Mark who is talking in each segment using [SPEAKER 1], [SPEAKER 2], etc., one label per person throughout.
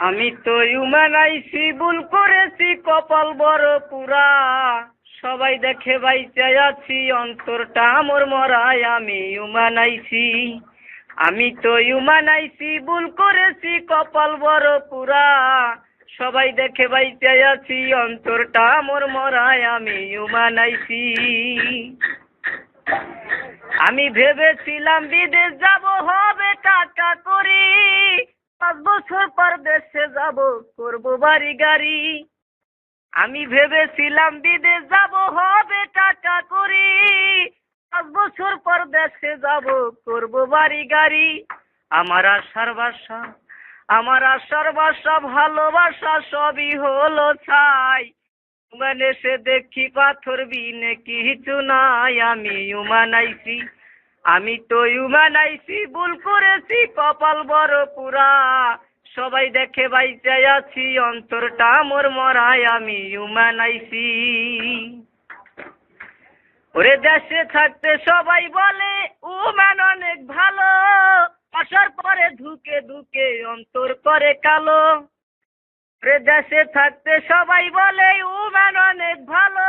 [SPEAKER 1] আমি তো ইউম্যান আইছি, ভুল করেছি কপাল বড় পুরা। সবাই দেখে বাইচাই আছি, অন্তরটা মোর মরায়। আমি ইউম্যান আইছি, আমি তো ইউম্যান আইছি, ভুল করেছি কপাল বড় পুরা। সবাই দেখে বাইচাই আছি, অন্তরটা মোর মরায়। আমি ইউম্যান আইছি। আমি ভেবেছিলাম বিদেশ যাব, হবে টাকা করি। 5 বছর পর দেশে যাব, করব বাড়ি গাড়ি। আমি ভেবেছিলাম বিদেশ যাব, হবে টাকা করি। 5 বছর পর দেশে যাব, করব বাড়ি গাড়ি। আমার আশার বাসা, আমার আশার বাসা, ভালোবাসা সবই হলো ছাই। মানে সে দেখি পাথর বিনে কিছু নাই। আমি ইউম্যান আইছি, আমি তো ইউম্যান আইছি, ভুল করেছি কপাল বড় পুরা। সবাই দেখে বাইচাই আছি, অন্তরটা মোর মরায়। আমি ইউম্যান আইছি। ওরে দেশে থাকতে সবাই বলে উম্যান অনেক ভালো, আসার পরে ধুকে ধুকে অন্তর করে কালো। দেশে থাকতে সবাই বলে উম্যান অনেক ভালো,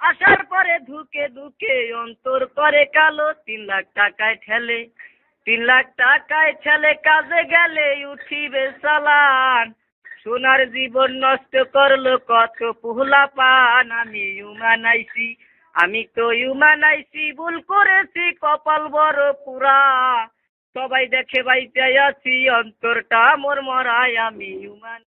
[SPEAKER 1] আসার পরে ধুকে ধুকে অন্তর করে কালো। 3 লাখ টাকায় ঠেলে, 3 লাখ টাকায় ঠেলে, কাজে গেলে উঠিবে চালান। সোনার জীবন নষ্ট করলো কত পুহলা পান। আমি ইউম্যান আইছি, আমি তো ইউম্যান আইছি, ভুল করেছি কপাল বড় পুরা। সবাই দেখে বাইচাই আছি, অন্তরটা মোর মরায়। আমি ইউম্যান।